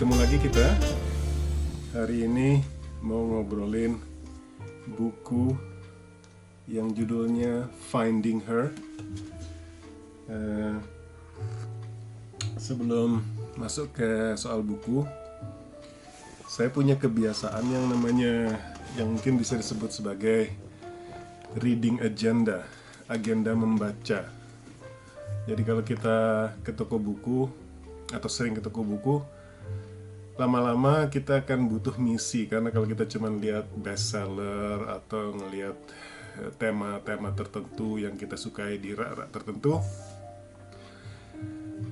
Ketemu lagi kita. Hari ini mau ngobrolin buku yang judulnya Finding Her. Sebelum masuk ke soal buku, saya punya kebiasaan yang namanya, yang mungkin bisa disebut sebagai reading agenda, agenda membaca. Jadi kalau kita ke toko buku atau sering ke toko buku, lama-lama kita akan butuh misi, karena kalau kita cuma lihat bestseller atau ngelihat tema-tema tertentu yang kita sukai di rak-rak tertentu,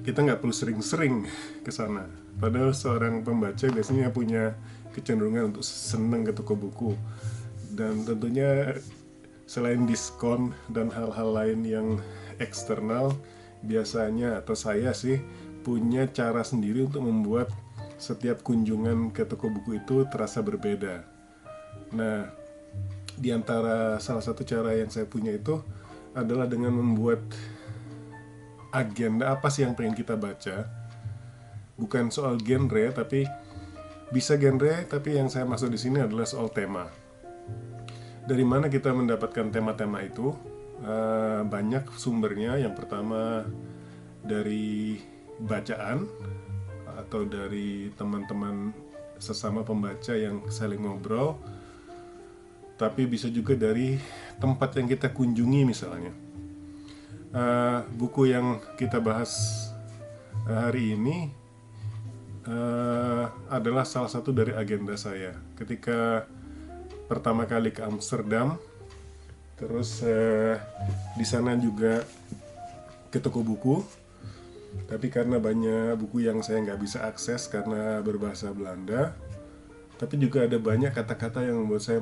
kita nggak perlu sering-sering ke sana. Padahal seorang pembaca biasanya punya kecenderungan untuk senang ke toko buku, dan tentunya selain diskon dan hal-hal lain yang eksternal, biasanya atau saya sih punya cara sendiri untuk membuat setiap kunjungan ke toko buku itu terasa berbeda. Nah, di antara salah satu cara yang saya punya itu adalah dengan membuat agenda apa sih yang pengen kita baca. Bukan soal genre, tapi bisa genre, tapi yang saya maksud di sini adalah soal tema. Dari mana kita mendapatkan tema-tema itu? Banyak sumbernya. Yang pertama dari bacaan atau dari teman-teman sesama pembaca yang saling ngobrol, tapi bisa juga dari tempat yang kita kunjungi. Misalnya buku yang kita bahas hari ini adalah salah satu dari agenda saya ketika pertama kali ke Amsterdam. Terus di sana juga ke toko buku, tapi karena banyak buku yang saya nggak bisa akses karena berbahasa Belanda, tapi juga ada banyak kata-kata yang membuat saya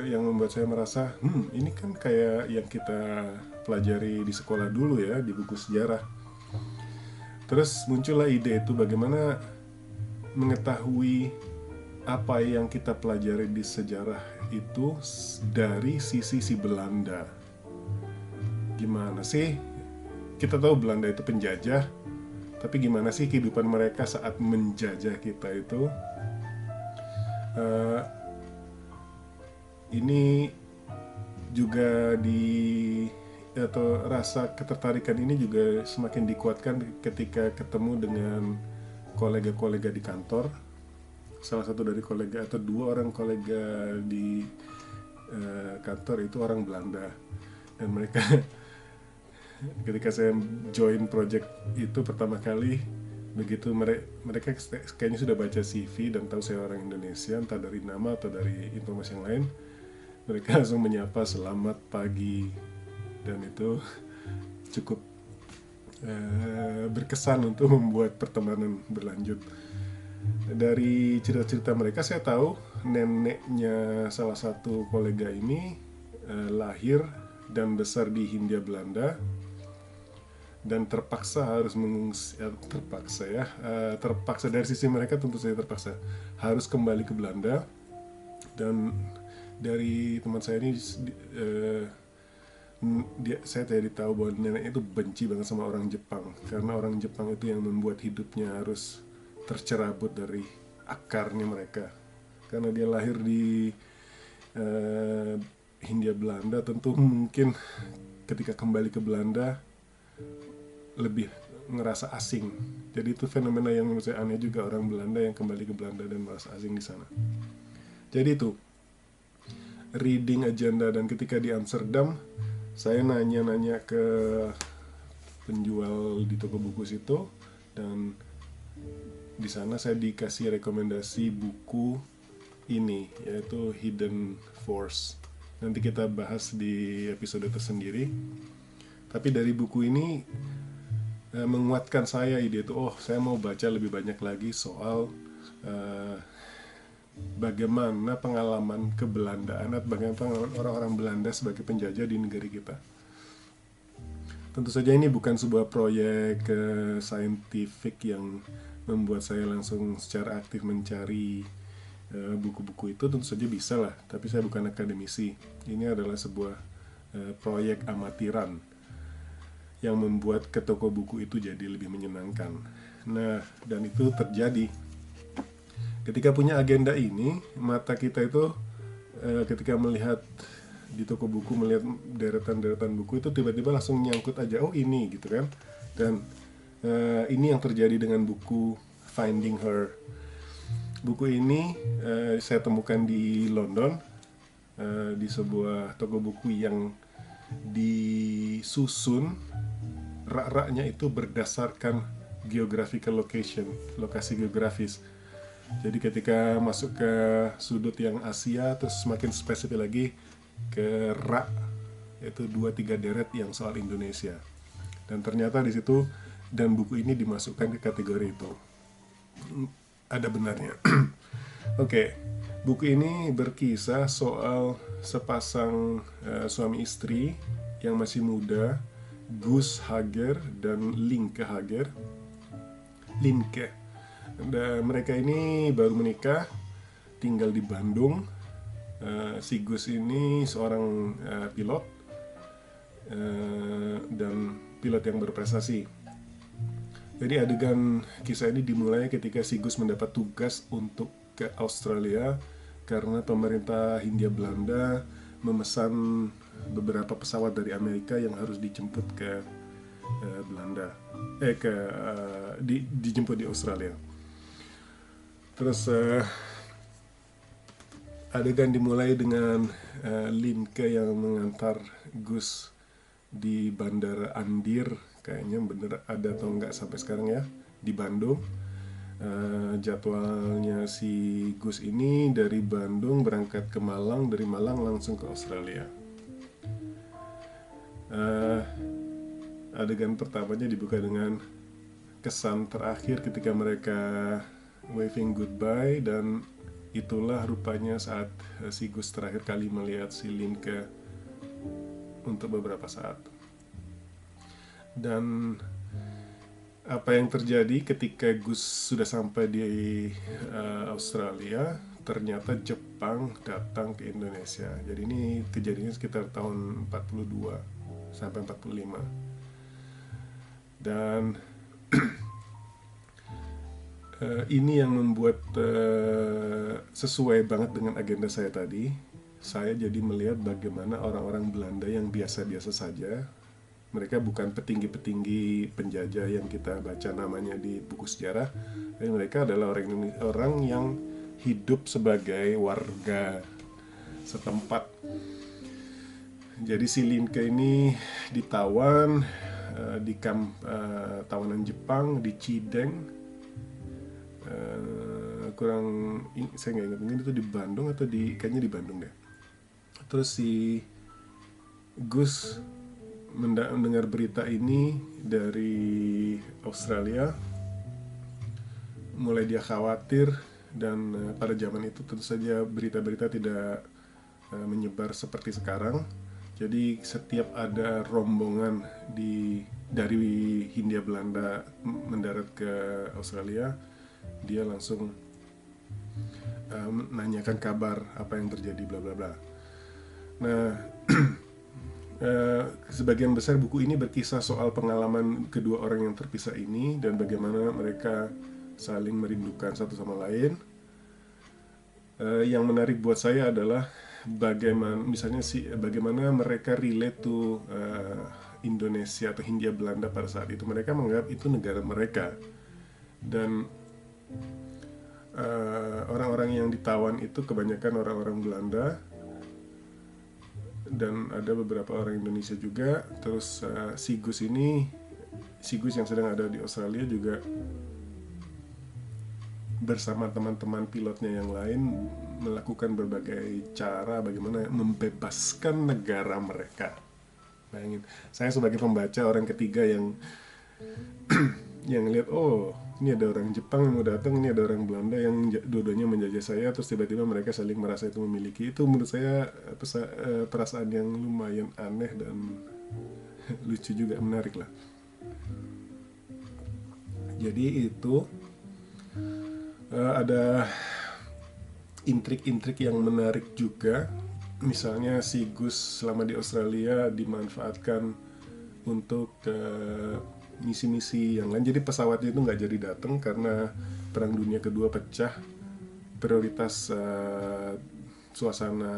yang membuat saya merasa, ini kan kayak yang kita pelajari di sekolah dulu ya, di buku sejarah. Terus muncullah ide itu, bagaimana mengetahui apa yang kita pelajari di sejarah itu dari sisi si Belanda. Gimana sih? Kita tahu Belanda itu penjajah, tapi gimana sih kehidupan mereka saat menjajah kita itu? Ini juga atau rasa ketertarikan ini juga semakin dikuatkan ketika ketemu dengan kolega-kolega di kantor. Salah satu dari kolega atau dua orang kolega di kantor itu orang Belanda, dan mereka ketika saya join project itu pertama kali, begitu mereka kayaknya sudah baca CV dan tahu saya orang Indonesia, entah dari nama atau dari informasi yang lain, mereka langsung menyapa selamat pagi, dan itu cukup berkesan untuk membuat pertemanan berlanjut. Dari cerita-cerita mereka saya tahu neneknya salah satu kolega ini lahir dan besar di Hindia Belanda, dan terpaksa harus mengungsi, terpaksa dari sisi mereka tentu saja terpaksa harus kembali ke Belanda. Dan dari teman saya ini saya tadi tahu bahwa neneknya itu benci banget sama orang Jepang, karena orang Jepang itu yang membuat hidupnya harus tercerabut dari akarnya mereka. Karena dia lahir di Hindia Belanda, tentu mungkin ketika kembali ke Belanda lebih ngerasa asing. Jadi itu fenomena yang menurut saya aneh juga, orang Belanda yang kembali ke Belanda dan merasa asing di sana. Jadi itu reading agenda. Dan ketika di Amsterdam, saya nanya-nanya ke penjual di toko buku situ, dan di sana saya dikasih rekomendasi buku ini, yaitu Hidden Force. Nanti kita bahas di episode tersendiri. Tapi dari buku ini menguatkan saya ide itu, saya mau baca lebih banyak lagi soal bagaimana pengalaman kebelandaan atau bagaimana pengalaman orang-orang Belanda sebagai penjajah di negeri kita. Tentu saja ini bukan sebuah proyek saintifik yang membuat saya langsung secara aktif mencari buku-buku itu. Tentu saja bisa lah, tapi saya bukan akademisi. Ini adalah sebuah proyek amatiran yang membuat ke toko buku itu jadi lebih menyenangkan. Nah, dan itu terjadi Ketika punya agenda ini, mata kita itu ketika melihat di toko buku, melihat deretan-deretan buku itu tiba-tiba langsung nyangkut aja, oh ini gitu kan. Dan ini yang terjadi dengan buku Finding Her. Buku ini saya temukan di London, di sebuah toko buku yang disusun rak-raknya itu berdasarkan geographical location, lokasi geografis. Jadi ketika masuk ke sudut yang Asia, terus semakin spesifik lagi ke rak, yaitu 2-3 deret yang soal Indonesia. Dan ternyata di situ, dan buku ini dimasukkan ke kategori itu. Ada benarnya. Oke, buku ini berkisah soal sepasang suami istri yang masih muda, Gus Hager dan Linke Hager. Dan mereka ini baru menikah, tinggal di Bandung. Si Gus ini seorang pilot, dan pilot yang berprestasi. Jadi adegan kisah ini dimulai ketika si Gus mendapat tugas untuk ke Australia karena pemerintah Hindia Belanda memesan beberapa pesawat dari Amerika yang harus dijemput ke Belanda, dijemput di Australia. Terus adegan dimulai dengan Linke yang mengantar Gus di Bandara Andir, kayaknya bener ada atau enggak sampai sekarang ya, di Bandung. Jadwalnya si Gus ini dari Bandung berangkat ke Malang, dari Malang langsung ke Australia. Adegan pertamanya dibuka dengan kesan terakhir ketika mereka waving goodbye, dan itulah rupanya saat si Gus terakhir kali melihat si Linke untuk beberapa saat. Dan apa yang terjadi ketika Gus sudah sampai di Australia, ternyata Jepang datang ke Indonesia. Jadi ini kejadiannya sekitar tahun 42 sampai 45. Dan ini yang membuat sesuai banget dengan agenda saya tadi. Saya jadi melihat bagaimana orang-orang Belanda yang biasa-biasa saja, mereka bukan petinggi-petinggi penjajah yang kita baca namanya di buku sejarah, tapi mereka adalah orang yang hidup sebagai warga setempat. Jadi si Linke ini ditawan di kamp tawanan Jepang di Cideng. Saya nggak ingat, mungkin itu di Bandung atau kayaknya di Bandung deh. Terus si Gus mendengar berita ini dari Australia, mulai dia khawatir. Dan pada zaman itu tentu saja berita-berita tidak menyebar seperti sekarang. Jadi setiap ada rombongan dari Hindia Belanda mendarat ke Australia, dia langsung menanyakan kabar apa yang terjadi, bla bla bla. Nah, sebagian besar buku ini berkisah soal pengalaman kedua orang yang terpisah ini dan bagaimana mereka saling merindukan satu sama lain. Yang menarik buat saya adalah bagaimana mereka relate to Indonesia atau Hindia Belanda pada saat itu. Mereka menganggap itu negara mereka, dan orang-orang yang ditawan itu kebanyakan orang-orang Belanda, dan ada beberapa orang Indonesia juga. Terus si Gus yang sedang ada di Australia juga bersama teman-teman pilotnya yang lain melakukan berbagai cara bagaimana membebaskan negara mereka. Bayangin, saya sebagai pembaca orang ketiga yang lihat, oh ini ada orang Jepang yang mau datang, ini ada orang Belanda yang dua-duanya menjajah saya, terus tiba-tiba mereka saling merasa itu memiliki. Itu menurut saya perasaan yang lumayan aneh dan lucu juga, menarik lah. Jadi itu ada intrik-intrik yang menarik juga. Misalnya si Gus selama di Australia dimanfaatkan untuk misi-misi yang lain. Jadi pesawatnya itu nggak jadi datang karena Perang Dunia Kedua pecah prioritas suasana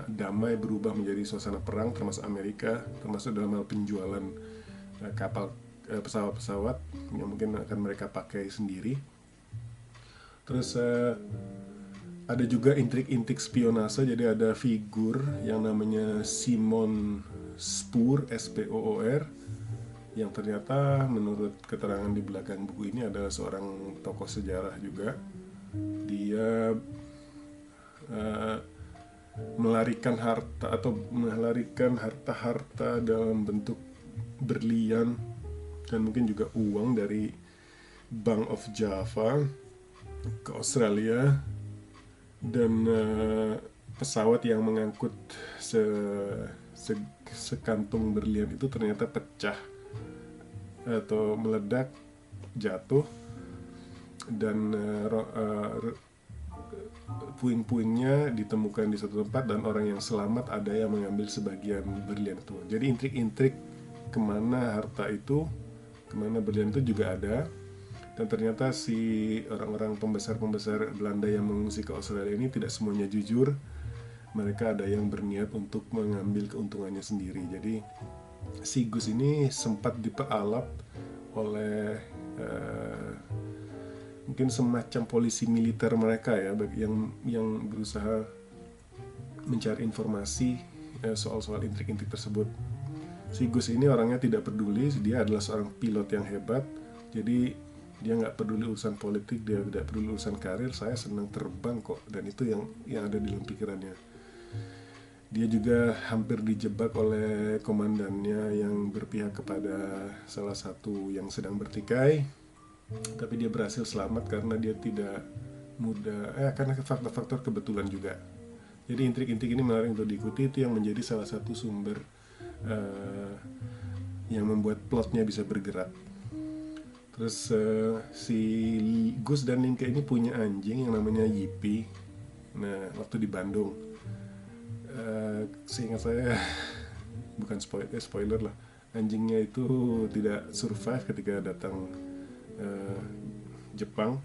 damai berubah menjadi suasana perang, termasuk Amerika, termasuk dalam hal penjualan kapal, pesawat-pesawat yang mungkin akan mereka pakai sendiri. Terus ada juga intrik-intrik spionase, jadi ada figur yang namanya Simon Spoor, Spoor, yang ternyata menurut keterangan di belakang buku ini adalah seorang tokoh sejarah juga. Dia melarikan harta dalam bentuk berlian dan mungkin juga uang dari Bank of Java ke Australia, dan pesawat yang mengangkut sekantung berlian itu ternyata pecah atau meledak, jatuh, dan puing-puingnya ditemukan di satu tempat, dan orang yang selamat ada yang mengambil sebagian berlian itu. Jadi intrik-intrik kemana harta itu, kemana berlian itu juga ada. Dan ternyata si orang-orang pembesar Belanda yang mengungsi ke Australia ini tidak semuanya jujur. Mereka ada yang berniat untuk mengambil keuntungannya sendiri. Jadi si Gus ini sempat diperalat oleh mungkin semacam polisi militer mereka ya, yang berusaha mencari informasi soal intrik-intrik tersebut. Si Gus ini orangnya tidak peduli, dia adalah seorang pilot yang hebat. Jadi dia nggak peduli urusan politik, dia tidak peduli urusan karir. Saya senang terbang kok, dan itu yang ada di dalam pikirannya. Dia juga hampir dijebak oleh komandannya yang berpihak kepada salah satu yang sedang bertikai, tapi dia berhasil selamat karena dia tidak mudah karena faktor-faktor kebetulan juga. Jadi intrik-intrik ini menarik untuk diikuti, itu yang menjadi salah satu sumber yang membuat plotnya bisa bergerak. Terus si Gus dan Ningke ini punya anjing yang namanya Yipi. Nah, waktu di Bandung, seingat saya, bukan spoiler lah, anjingnya itu tidak survive ketika datang Jepang,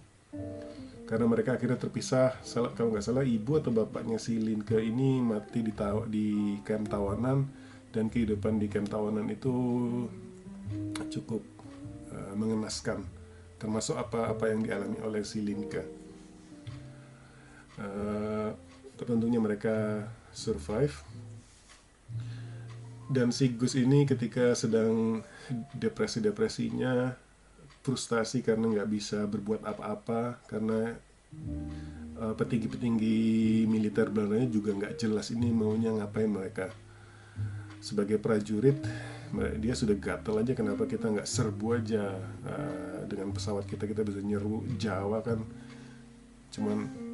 karena mereka akhirnya terpisah. Kalau nggak salah ibu atau bapaknya si Linke ini mati di kamp tawanan, dan kehidupan di kamp tawanan itu cukup mengenaskan, termasuk apa yang dialami oleh si Linke. Tentunya mereka survive, dan si Gus ini ketika sedang depresi-depresinya, frustasi karena nggak bisa berbuat apa-apa, karena petinggi-petinggi militer Belanda juga nggak jelas ini maunya ngapain mereka. Sebagai prajurit, dia sudah gatel aja, kenapa kita nggak serbu aja dengan pesawat kita bisa nyerbu Jawa kan, cuman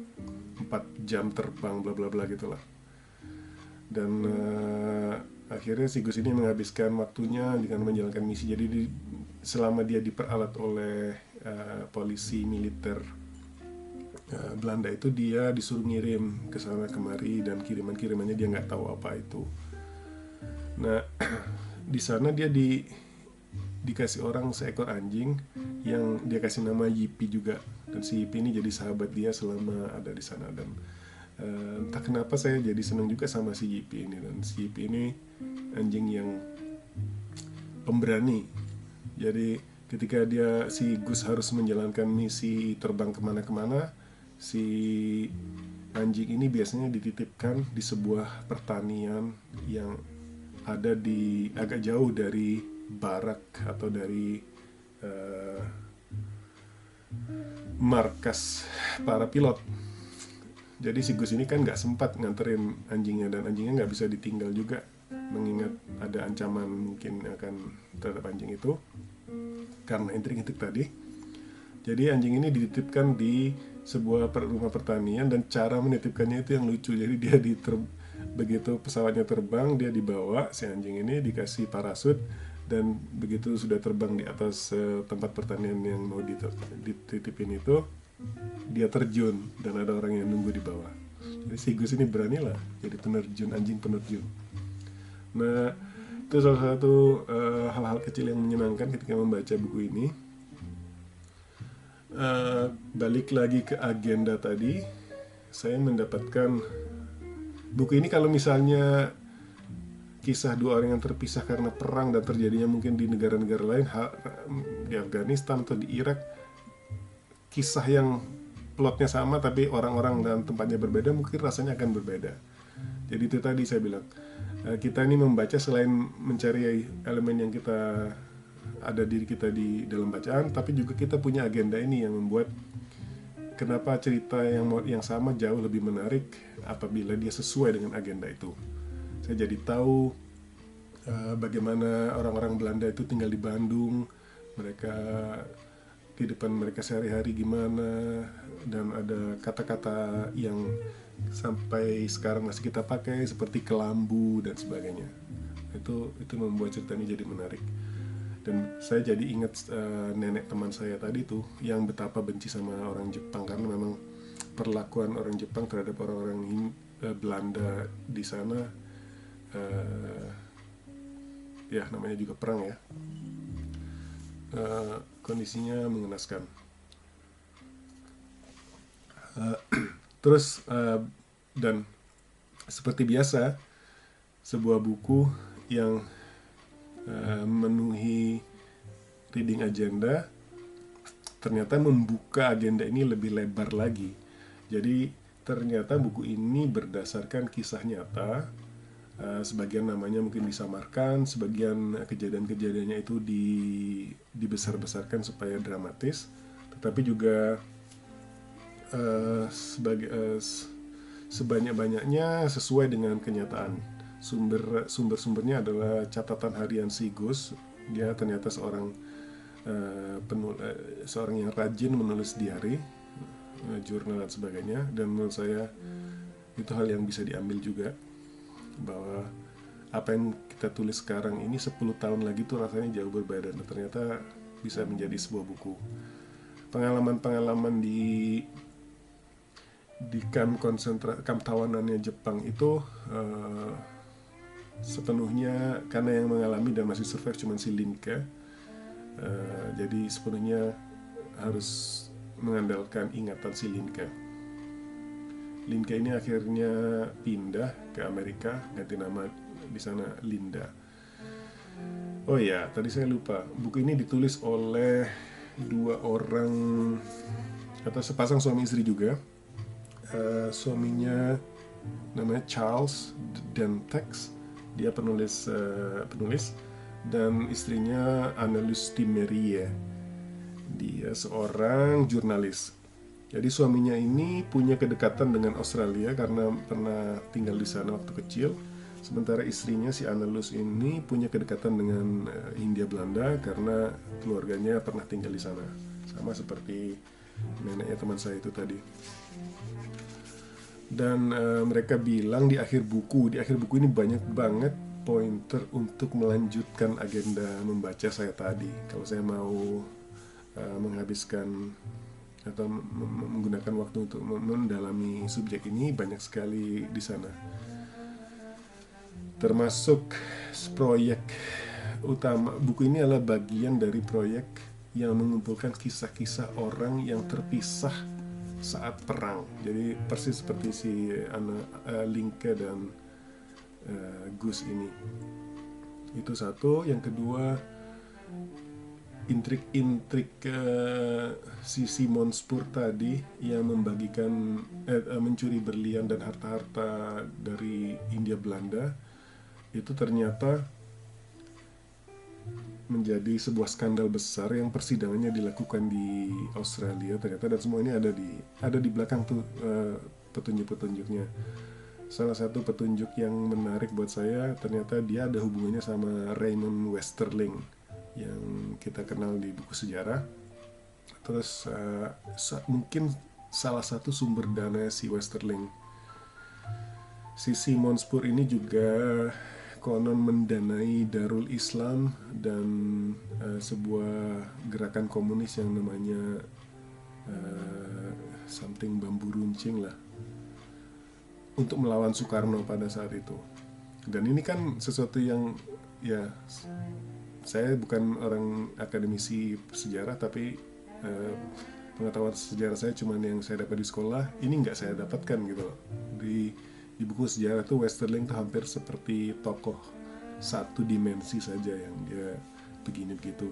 4 jam terbang bla bla bla gitulah. Dan akhirnya si Gus ini menghabiskan waktunya dengan menjalankan misi. Jadi selama dia diperalat oleh polisi militer Belanda itu, dia disuruh ngirim ke sana kemari, dan kirimannya dia nggak tahu apa itu. Nah, di sana dia dikasih orang seekor anjing yang dia kasih nama Yipi juga, dan si Yipi ini jadi sahabat dia selama ada di sana. Dan entah kenapa saya jadi senang juga sama si Yipi ini. Dan si Yipi ini anjing yang pemberani. Jadi ketika si Gus harus menjalankan misi terbang kemana-kemana, si anjing ini biasanya dititipkan di sebuah pertanian yang ada di agak jauh dari barak atau dari markas para pilot. Jadi si Gus ini kan nggak sempat nganterin anjingnya, dan anjingnya nggak bisa ditinggal juga, mengingat ada ancaman mungkin akan terhadap anjing itu karena intrik-intrik tadi. Jadi anjing ini dititipkan di sebuah rumah pertanian, dan cara menitipkannya itu yang lucu. Jadi dia begitu pesawatnya terbang, dia dibawa, si anjing ini dikasih parasut, dan begitu sudah terbang di atas tempat pertanian yang mau dititipin itu, dia terjun dan ada orang yang nunggu di bawah. Jadi si Gus ini beranilah jadi anjing penerjun. Nah, itu salah satu hal-hal kecil yang menyenangkan ketika membaca buku ini. Balik lagi ke agenda tadi, saya mendapatkan buku ini, kalau misalnya kisah dua orang yang terpisah karena perang dan terjadinya mungkin di negara-negara lain, di Afghanistan atau di Irak, kisah yang plotnya sama tapi orang-orang dan tempatnya berbeda, mungkin rasanya akan berbeda. Jadi itu tadi saya bilang, kita ini membaca selain mencari elemen yang kita ada diri kita di dalam bacaan, tapi juga kita punya agenda ini yang membuat kenapa cerita yang sama jauh lebih menarik apabila dia sesuai dengan agenda itu. Saya jadi tahu bagaimana orang-orang Belanda itu tinggal di Bandung, mereka kehidupan mereka sehari-hari gimana, dan ada kata-kata yang sampai sekarang masih kita pakai seperti kelambu dan sebagainya. Itu membuat cerita ini jadi menarik. Dan saya jadi ingat nenek teman saya tadi tuh yang betapa benci sama orang Jepang, karena memang perlakuan orang Jepang terhadap orang-orang Belanda di sana, ya namanya juga perang ya, kondisinya mengenaskan. Terus dan seperti biasa, sebuah buku yang memenuhi reading agenda ternyata membuka agenda ini lebih lebar lagi. Jadi ternyata buku ini berdasarkan kisah nyata. Sebagian namanya mungkin disamarkan, sebagian kejadian-kejadiannya itu dibesar-besarkan supaya dramatis, tetapi juga sebanyak-banyaknya sesuai dengan kenyataan. Sumber-sumbernya adalah catatan harian si Gus. Dia ternyata seorang yang rajin menulis diary, jurnal dan sebagainya. Dan menurut saya itu hal yang bisa diambil juga, bahwa apa yang kita tulis sekarang ini 10 tahun lagi tuh rasanya jauh berbeda, dan ternyata bisa menjadi sebuah buku. Pengalaman-pengalaman di kamp tawanannya Jepang itu sepenuhnya karena yang mengalami dan masih survive cuma si Linke. Jadi sepenuhnya harus mengandalkan ingatan si Linke. Linke ini akhirnya pindah ke Amerika, ganti nama di sana Linda. Oh ya, tadi saya lupa. Buku ini ditulis oleh dua orang atau sepasang suami istri juga. Suaminya namanya Charles Dentex, dia penulis, dan istrinya Annelies de Marie, dia seorang jurnalis. Jadi suaminya ini punya kedekatan dengan Australia karena pernah tinggal di sana waktu kecil. Sementara istrinya si Annelies ini punya kedekatan dengan Hindia Belanda karena keluarganya pernah tinggal di sana. Sama seperti neneknya teman saya itu tadi. Dan mereka bilang di akhir buku ini banyak banget pointer untuk melanjutkan agenda membaca saya tadi. Kalau saya mau menghabiskan atau menggunakan waktu untuk mendalami subjek ini, banyak sekali di sana. Termasuk proyek utama buku ini adalah bagian dari proyek yang mengumpulkan kisah-kisah orang yang terpisah saat perang. Jadi persis seperti si Linke dan Gus ini. Itu satu. Yang kedua, intrik-intrik si Simon Spur tadi yang membagikan mencuri berlian dan harta-harta dari Hindia Belanda, itu ternyata menjadi sebuah skandal besar yang persidangannya dilakukan di Australia ternyata, dan semua ini ada di belakang tuh petunjuk-petunjuknya. Salah satu petunjuk yang menarik buat saya, ternyata dia ada hubungannya sama Raymond Westerling yang kita kenal di buku sejarah. Terus mungkin salah satu sumber dana si Westerling. Si Simon Spur ini juga konon mendanai Darul Islam dan sebuah gerakan komunis yang namanya something bambu runcing lah, untuk melawan Soekarno pada saat itu. Dan ini kan sesuatu yang, ya, saya bukan orang akademisi sejarah, tapi pengetahuan sejarah saya cuman yang saya dapat di sekolah, ini nggak saya dapatkan gitu loh. Di buku sejarah tuh Westerling tuh hampir seperti tokoh satu dimensi saja yang dia begini begitu.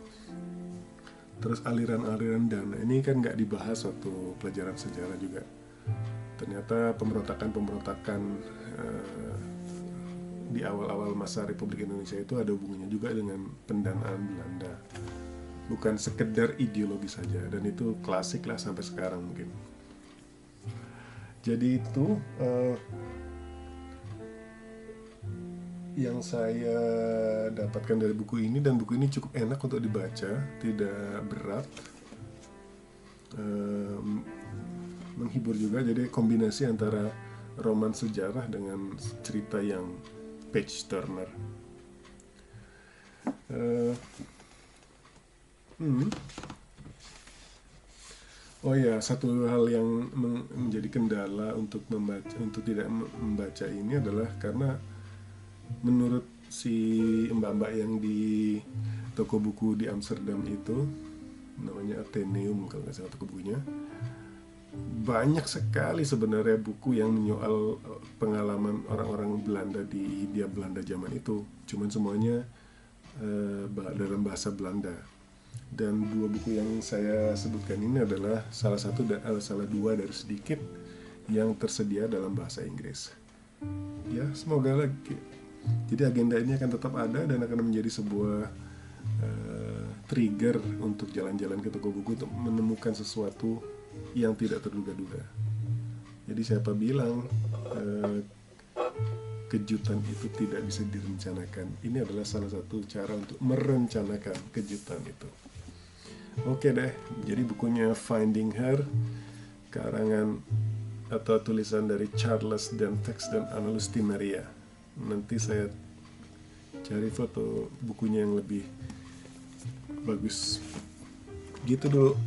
Terus aliran-aliran dana ini kan nggak dibahas waktu pelajaran sejarah juga. Ternyata pemberontakan-pemberontakan di awal-awal masa Republik Indonesia itu ada hubungannya juga dengan pendanaan Belanda. Bukan sekedar ideologi saja, dan itu klasik lah sampai sekarang mungkin. Jadi itu yang saya dapatkan dari buku ini, dan buku ini cukup enak untuk dibaca, tidak berat, menghibur juga. Jadi kombinasi antara roman sejarah dengan cerita yang page turner. Oh ya, satu hal yang menjadi kendala untuk tidak membaca ini adalah karena menurut si mbak-mbak yang di toko buku di Amsterdam itu, namanya Atheneum kalau nggak salah toko bukunya, banyak sekali sebenarnya buku yang menyoal pengalaman orang-orang Belanda di Hindia Belanda zaman itu. Cuman semuanya dalam bahasa Belanda. Dan dua buku yang saya sebutkan ini adalah salah dua dari sedikit yang tersedia dalam bahasa Inggris. Ya, semoga lagi. Jadi agenda ini akan tetap ada dan akan menjadi sebuah trigger untuk jalan-jalan ke toko buku untuk menemukan sesuatu yang tidak terduga-duga. Jadi siapa bilang kejutan itu tidak bisa direncanakan? Ini adalah salah satu cara untuk merencanakan kejutan itu. Oke deh, jadi bukunya Finding Her, karangan atau tulisan dari Charles dan teks dan Analusti Maria. Nanti saya cari foto bukunya yang lebih bagus. Gitu dulu.